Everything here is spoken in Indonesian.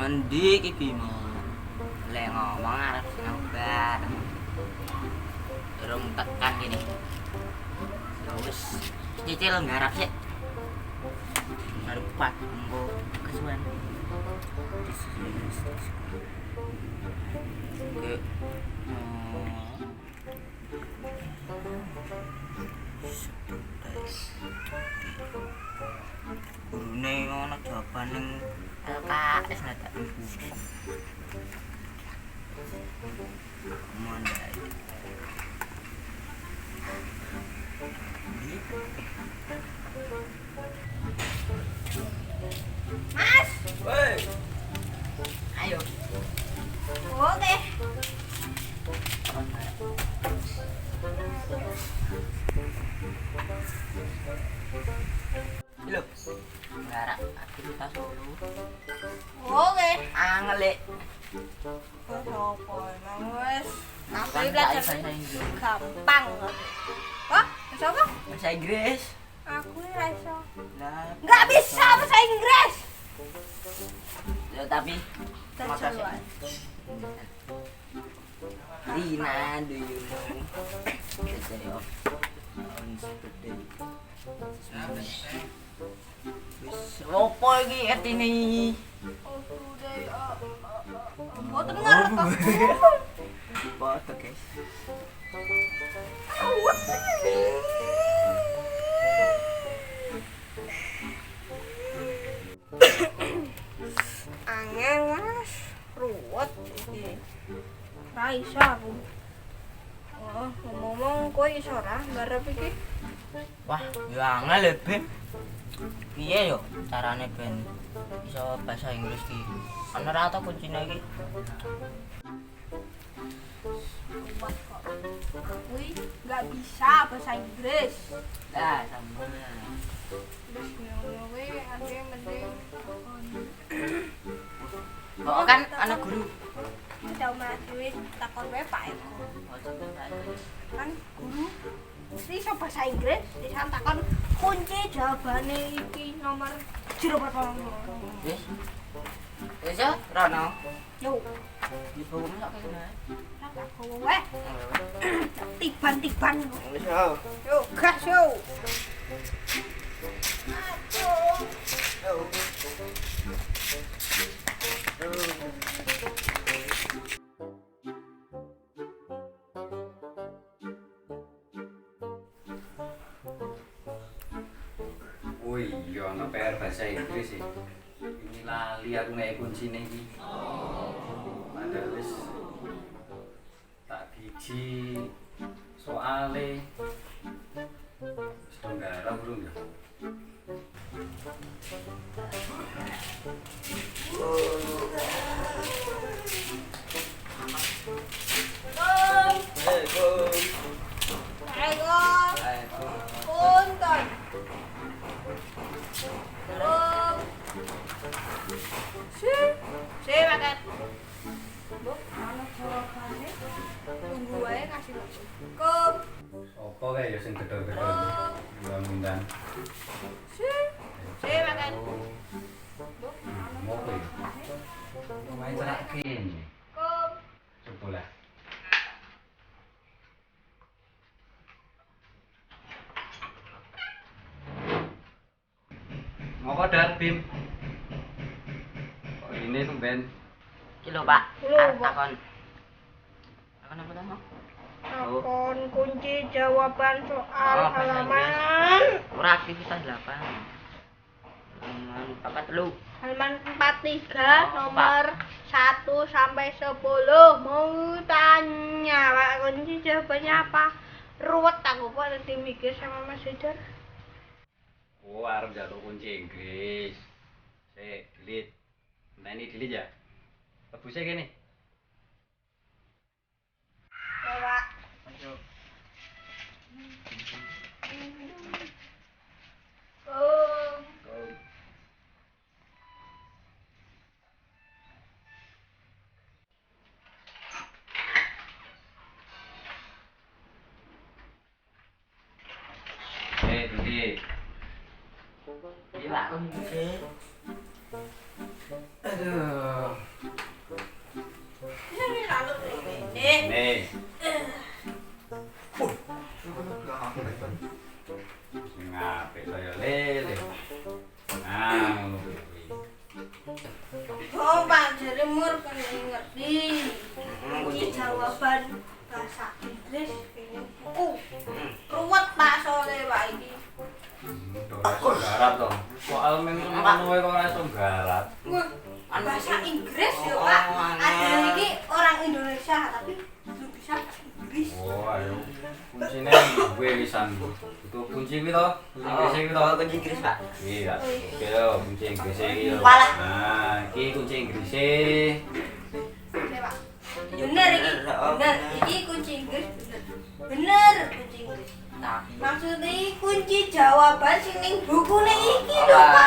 Ngendi iki Bimo? Lek ngomong arep sinau bareng. Durung tekan gini. Ya wis, cicil nggarap sik. Arep pat engko kesuwen. Oke. Gurune ngono jawaban ning LKS ndak ibu. Mondai. Mas, Woi. Ayo. oke. Lho. Garap aktivitas dulu. Oke. Angel lek. Kok opo emang wis? Kan Tapi bahasa belajar Inggris. gampang. Kok? Bisa apa? Bahasa Inggris. Aku ora iso. Lah, Enggak bisa bahasa Inggris. ya tapi Terjaluan. Rina, do you know the day of Owen's birthday? Wis opo iki artine? Oh, today. Mboten ngarep aku. Foto guys. Angel Mas, ruwet iki. Ra iso aku. Oh, ngomong kowe iso ra garap iki? Wah, ya angel ya, Beb. Piye yo carane ben iso bahasa Inggris ki? Ana ra ta kuncine iki? Ruwet kok. Aku nggak bisa bahasa Inggris. Lah, sama. Terus ngono kuwi ade mending Oh, kan anak guru. udah omah dhewe takon wae Pak Eko. Oh, sebentar. Kan guru mesti iso bahasa Inggris, disan takon kunci jawabane iki nomor 0 Wis. Wis ya, Rono. Yo, Di bawah sak kene. tak gowo wae. Tiban-tiban. Wis ya. Yo, gas yo. Oh iya, ana PR bahasa Inggris sih. Ini lali aku nek kuncine iki. Padahal wis tak biji soale wis nggarap belum ya? Eko, punten. Belum. Si paket. Bu, ana jawabane. Tunggu wae kasih waktu. Kum. Apa kae ya sing gedor-gedor undang-undang. Si paket. Oh, Bu, ana mau apa ya? jawabane. Main cerak kene. Kum. Coba lah. Mau kodar Bim? Kok ini tuh Ben? Iki lho, Pak. Lho, Arep Pak. takon. Takon apa tau? Takon kunci jawaban soal Oh, bahasa halaman Ora aktivitas 8. Halaman 43. halaman 43 Oh, nomor 1 sampai 10 mau tanya Pak kunci jawabannya apa? Ruwet aku kok nanti mikir sama Mas Hidar. Oh, arep jatuh kunci Inggris. Sik, delete. Nah ini delete ya. Lebusnya gini. Ya Pak. Masuk. Oh, Delete. Gila kunci. Aduh. Nih. Sing apik kaya lele. Nah, ngono kuwi. Oh, Pak Jeremur kan ngerti. Kunci jawaban bahasa Inggris ini buku. Ruwet Pak soalnya Pak ini. Aku garap to. Soal memang ngono wae kok ora iso garap. Wah, bahasa Inggris ya Pak. Ada ini orang Indonesia tapi belum bisa bahasa Inggris. Oh, ayo. Kuncine gue wisan. Itu kunci kuwi to. Kunci Inggris kuwi to. Kunci Inggris, Pak. Iya. Oke yo, kunci Inggris iki yo. Walah. Nah, iki kunci Inggris. Oke Pak. Bener ini, bener. Ini kunci Inggris bener. Bener kunci Inggris. Nah, Maksudnya kunci jawaban sing ning bukune iki lho Pak.